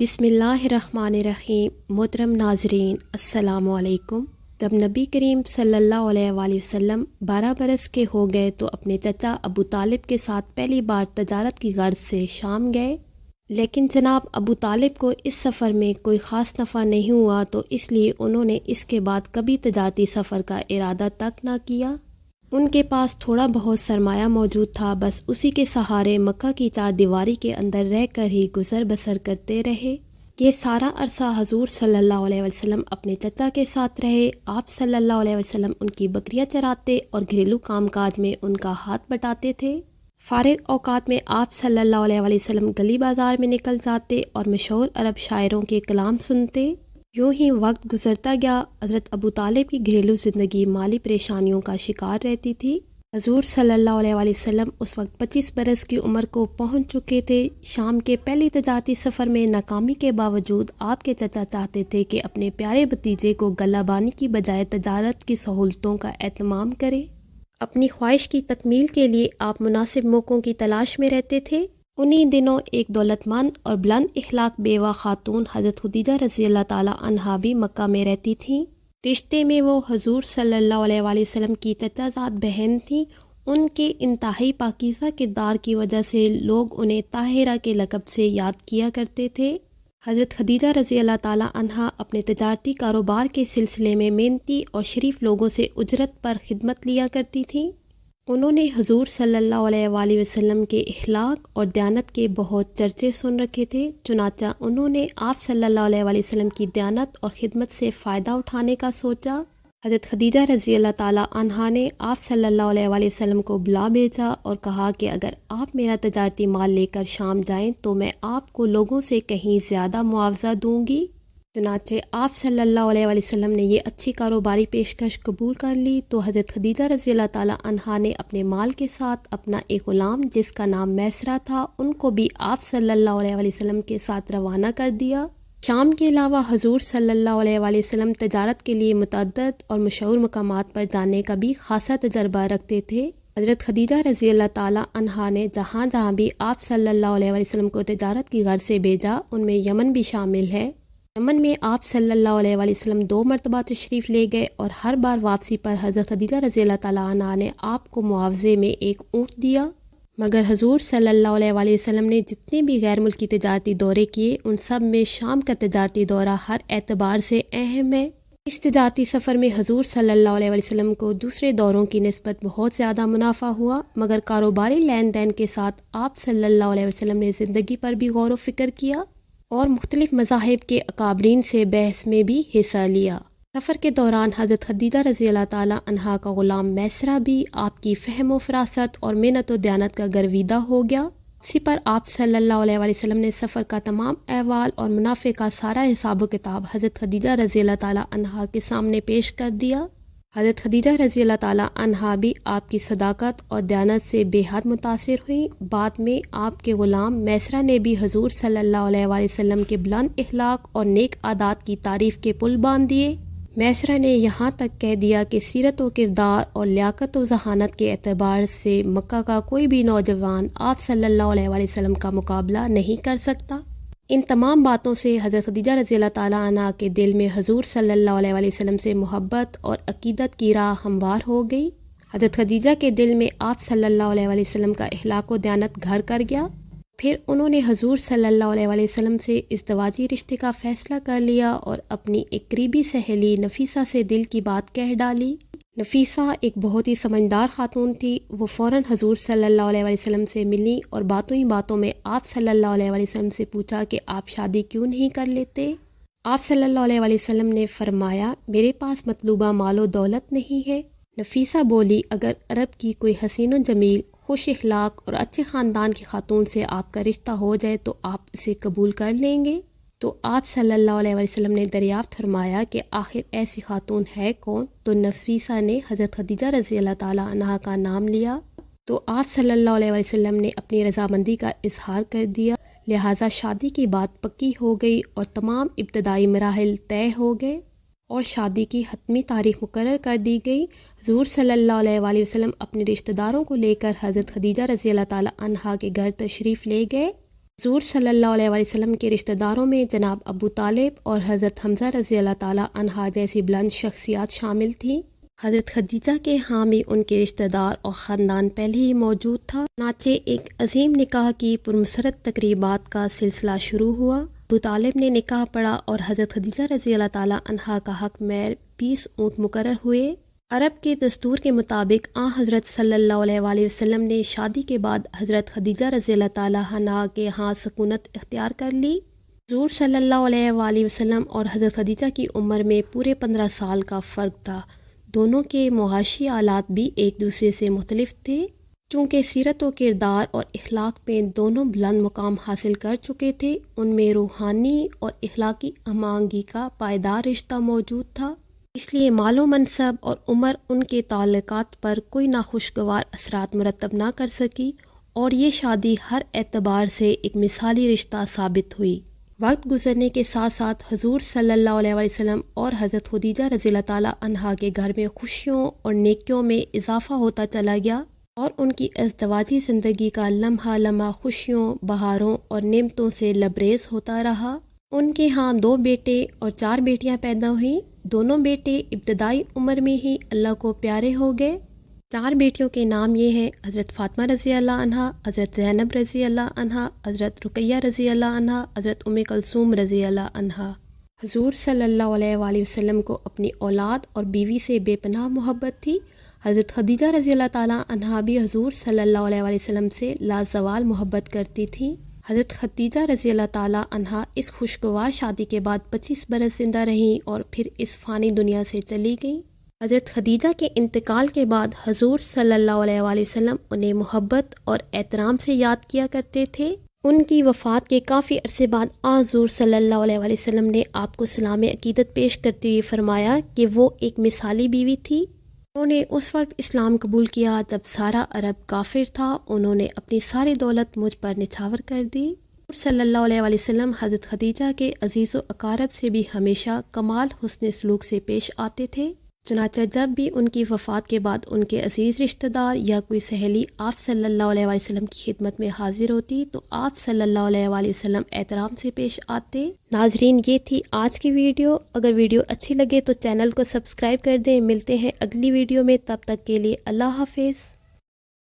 بسم اللہ الرحمن الرحیم۔ محترم ناظرین، السلام علیکم۔ جب نبی کریم صلی اللہ علیہ وآلہ وسلم 12 برس کے ہو گئے تو اپنے چچا ابو طالب کے ساتھ پہلی بار تجارت کی غرض سے شام گئے، لیکن جناب ابو طالب کو اس سفر میں کوئی خاص نفع نہیں ہوا، تو اس لیے انہوں نے اس کے بعد کبھی تجارتی سفر کا ارادہ تک نہ کیا۔ ان کے پاس تھوڑا بہت سرمایہ موجود تھا، بس اسی کے سہارے مکہ کی چار دیواری کے اندر رہ کر ہی گزر بسر کرتے رہے۔ یہ سارا عرصہ حضور صلی اللہ علیہ وسلم اپنے چچا کے ساتھ رہے۔ آپ صلی اللہ علیہ وسلم ان کی بکریاں چراتے اور گھریلو کام کاج میں ان کا ہاتھ بٹاتے تھے۔ فارغ اوقات میں آپ صلی اللہ علیہ وسلم گلی بازار میں نکل جاتے اور مشہور عرب شاعروں کے کلام سنتے۔ یوں ہی وقت گزرتا گیا۔ حضرت ابو طالب کی گھریلو زندگی مالی پریشانیوں کا شکار رہتی تھی۔ حضور صلی اللہ علیہ وسلم اس وقت 25 برس کی عمر کو پہنچ چکے تھے۔ شام کے پہلی تجارتی سفر میں ناکامی کے باوجود آپ کے چچا چاہتے تھے کہ اپنے پیارے بھتیجے کو غلہ بانی کی بجائے تجارت کی سہولتوں کا اہتمام کرے۔ اپنی خواہش کی تکمیل کے لیے آپ مناسب موقعوں کی تلاش میں رہتے تھے۔ انہی دنوں ایک دولت مند اور بلند اخلاق بیوہ خاتون حضرت خدیجہ رضی اللہ تعالی عنہا بھی مکہ میں رہتی تھیں۔ رشتے میں وہ حضور صلی اللہ علیہ وآلہ وسلم کی چچا زاد بہن تھیں۔ ان کے انتہائی پاکیزہ کردار کی وجہ سے لوگ انہیں طاہرہ کے لقب سے یاد کیا کرتے تھے۔ حضرت خدیجہ رضی اللہ تعالی عنہا اپنے تجارتی کاروبار کے سلسلے میں محنتی اور شریف لوگوں سے اجرت پر خدمت لیا کرتی تھیں۔ انہوں نے حضور صلی اللہ علیہ وآلہ وسلم کے اخلاق اور دیانت کے بہت چرچے سن رکھے تھے، چنانچہ انہوں نے آپ صلی اللہ علیہ وآلہ وسلم کی دیانت اور خدمت سے فائدہ اٹھانے کا سوچا۔ حضرت خدیجہ رضی اللہ تعالی عنہا نے آپ صلی اللہ علیہ وآلہ وسلم کو بلا بھیجا اور کہا کہ اگر آپ میرا تجارتی مال لے کر شام جائیں تو میں آپ کو لوگوں سے کہیں زیادہ معاوضہ دوں گی۔ چنانچہ آپ صلی اللہ علیہ وآلہ وسلم نے یہ اچھی کاروباری پیشکش قبول کر لی تو حضرت خدیجہ رضی اللہ تعالی عنہا نے اپنے مال کے ساتھ اپنا ایک غلام جس کا نام میسرہ تھا، ان کو بھی آپ صلی اللہ علیہ وآلہ وسلم کے ساتھ روانہ کر دیا۔ شام کے علاوہ حضور صلی اللہ علیہ وآلہ وسلم تجارت کے لیے متعدد اور مشہور مقامات پر جانے کا بھی خاصا تجربہ رکھتے تھے۔ حضرت خدیجہ رضی اللہ تعالی عنہا نے جہاں جہاں بھی آپ صلی اللہ علیہ وآلہ وسلم کو تجارت کی غرض سے بھیجا، ان میں یمن بھی شامل ہے۔ یمن میں آپ صلی اللہ علیہ وآلہ وسلم 2 مرتبہ تشریف لے گئے اور ہر بار واپسی پر حضرت خدیجہ رضی اللہ تعالی عنہا نے آپ کو معاوضے میں ایک اونٹ دیا۔ مگر حضور صلی اللہ علیہ وآلہ وسلم نے جتنے بھی غیر ملکی تجارتی دورے کیے، ان سب میں شام کا تجارتی دورہ ہر اعتبار سے اہم ہے۔ اس تجارتی سفر میں حضور صلی اللہ علیہ وآلہ وسلم کو دوسرے دوروں کی نسبت بہت زیادہ منافع ہوا، مگر کاروباری لین دین کے ساتھ آپ صلی اللہ علیہ وسلم نے زندگی پر بھی غور و فکر کیا اور مختلف مذاہب کے اکابرین سے بحث میں بھی حصہ لیا۔ سفر کے دوران حضرت خدیجہ رضی اللہ تعالی عنہا کا غلام میسرہ بھی آپ کی فہم و فراست اور محنت و دیانت کا گرویدہ ہو گیا۔ اسی پر آپ صلی اللہ علیہ وآلہ وسلم نے سفر کا تمام احوال اور منافع کا سارا حساب و کتاب حضرت خدیجہ رضی اللہ تعالی عنہا کے سامنے پیش کر دیا۔ حضرت خدیجہ رضی اللہ تعالی عنہا بھی آپ کی صداقت اور دیانت سے بے حد متاثر ہوئیں۔ بعد میں آپ کے غلام میسرہ نے بھی حضور صلی اللہ علیہ وآلہ وسلم کے بلند اخلاق اور نیک عادات کی تعریف کے پل باندھ دیے۔ میسرہ نے یہاں تک کہہ دیا کہ سیرت و کردار اور لیاقت و ذہانت کے اعتبار سے مکہ کا کوئی بھی نوجوان آپ صلی اللہ علیہ وآلہ وسلم کا مقابلہ نہیں کر سکتا۔ ان تمام باتوں سے حضرت خدیجہ رضی اللہ تعالی عنہا کے دل میں حضور صلی اللہ علیہ وآلہ وسلم سے محبت اور عقیدت کی راہ ہموار ہو گئی۔ حضرت خدیجہ کے دل میں آپ صلی اللہ علیہ وآلہ وسلم کا اخلاق و دیانت گھر کر گیا۔ پھر انہوں نے حضور صلی اللہ علیہ وآلہ وسلم سے ازدواجی رشتے کا فیصلہ کر لیا اور اپنی ایک قریبی سہیلی نفیسہ سے دل کی بات کہہ ڈالی۔ نفیسہ ایک بہت ہی سمجھدار خاتون تھی۔ وہ فوراً حضور صلی اللہ علیہ وآلہ وسلم سے ملی اور باتوں ہی باتوں میں آپ صلی اللہ علیہ وآلہ وسلم سے پوچھا کہ آپ شادی کیوں نہیں کر لیتے۔ آپ صلی اللہ علیہ وآلہ وسلم نے فرمایا، میرے پاس مطلوبہ مال و دولت نہیں ہے۔ نفیسہ بولی، اگر عرب کی کوئی حسین و جمیل، خوش اخلاق اور اچھے خاندان کی خاتون سے آپ کا رشتہ ہو جائے تو آپ اسے قبول کر لیں گے؟ تو آپ صلی اللہ علیہ وسلم نے دریافت فرمایا کہ آخر ایسی خاتون ہے کون؟ تو نفیسہ نے حضرت خدیجہ رضی اللہ تعالی عنہا کا نام لیا۔ تو آپ صلی اللہ علیہ وسلم نے اپنی رضامندی کا اظہار کر دیا، لہٰذا شادی کی بات پکی ہو گئی اور تمام ابتدائی مراحل طے ہو گئے اور شادی کی حتمی تاریخ مقرر کر دی گئی۔ حضور صلی اللہ علیہ وآلہ وسلم اپنے رشتہ داروں کو لے کر حضرت خدیجہ رضی اللہ تعالی عنہا کے گھر تشریف لے گئے، حضور صلی اللہ علیہ وسلم کے رشتہ داروں میں جناب ابو طالب اور حضرت حمزہ رضی اللہ تعالی عنہ جیسی بلند شخصیات شامل تھیں۔ حضرت خدیجہ کے حامی ان کے رشتہ دار اور خاندان پہلے ہی موجود تھا، چنانچہ ایک عظیم نکاح کی پرمسرت تقریبات کا سلسلہ شروع ہوا۔ ابو طالب نے نکاح پڑھا اور حضرت خدیجہ رضی اللہ تعالی عنہا کا حق مہر 20 اونٹ مقرر ہوئے۔ عرب کے دستور کے مطابق حضرت صلی اللہ علیہ وآلہ وسلم نے شادی کے بعد حضرت خدیجہ رضی اللہ تعالی عنہا کے ہاں سکونت اختیار کر لی۔ حضور صلی اللہ علیہ وآلہ وسلم اور حضرت خدیجہ کی عمر میں پورے 15 سال کا فرق تھا۔ دونوں کے معاشی حالات بھی ایک دوسرے سے مختلف تھے، چونکہ سیرت و کردار اور اخلاق میں دونوں بلند مقام حاصل کر چکے تھے۔ ان میں روحانی اور اخلاقی ہم آہنگی کا پائیدار رشتہ موجود تھا، اس لیے مال و منصب اور عمر ان کے تعلقات پر کوئی ناخوشگوار اثرات مرتب نہ کر سکی، اور یہ شادی ہر اعتبار سے ایک مثالی رشتہ ثابت ہوئی۔ وقت گزرنے کے ساتھ ساتھ حضور صلی اللہ علیہ وسلم اور حضرت خدیجہ رضی اللہ تعالیٰ عنہا کے گھر میں خوشیوں اور نیکیوں میں اضافہ ہوتا چلا گیا، اور ان کی ازدواجی زندگی کا لمحہ لمحہ خوشیوں، بہاروں اور نعمتوں سے لبریز ہوتا رہا۔ ان کے ہاں 2 بیٹے اور 4 بیٹیاں پیدا ہوئیں۔ دونوں بیٹے ابتدائی عمر میں ہی اللہ کو پیارے ہو گئے۔ 4 بیٹیوں کے نام یہ ہیں: حضرت فاطمہ رضی اللہ عنہا، حضرت زینب رضی اللہ عنہا، حضرت رقیہ رضی اللہ عنہا، حضرت ام کلثوم رضی اللہ عنہا۔ حضور صلی اللہ علیہ وآلہ وسلم کو اپنی اولاد اور بیوی سے بے پناہ محبت تھی۔ حضرت خدیجہ رضی اللہ تعالیٰ عنہا بھی حضور صلی اللہ علیہ وآلہ وسلم سے لازوال محبت کرتی تھیں۔ حضرت خدیجہ رضی اللہ تعالیٰ عنہا اس خوشگوار شادی کے بعد 25 برس زندہ رہیں اور پھر اس فانی دنیا سے چلی گئیں۔ حضرت خدیجہ کے انتقال کے بعد حضور صلی اللہ علیہ وآلہ وسلم انہیں محبت اور احترام سے یاد کیا کرتے تھے۔ ان کی وفات کے کافی عرصے بعد حضور صلی اللہ علیہ وآلہ وسلم نے آپ کو سلام عقیدت پیش کرتے ہوئے فرمایا کہ وہ ایک مثالی بیوی تھی۔ انہوں نے اس وقت اسلام قبول کیا جب سارا عرب کافر تھا۔ انہوں نے اپنی ساری دولت مجھ پر نچھاور کر دی۔ حضور صلی اللہ علیہ وآلہ وسلم حضرت خدیجہ کے عزیز و اقارب سے بھی ہمیشہ کمال حسن سلوک سے پیش آتے تھے، چنانچہ جب بھی ان کی وفات کے بعد ان کے عزیز رشتہ دار یا کوئی سہیلی آپ صلی اللہ علیہ وآلہ وسلم کی خدمت میں حاضر ہوتی تو آپ صلی اللہ علیہ وآلہ وسلم احترام سے پیش آتے۔ ناظرین، یہ تھی آج کی ویڈیو۔ اگر ویڈیو اچھی لگے تو چینل کو سبسکرائب کر دیں۔ ملتے ہیں اگلی ویڈیو میں، تب تک کے لیے اللہ حافظ۔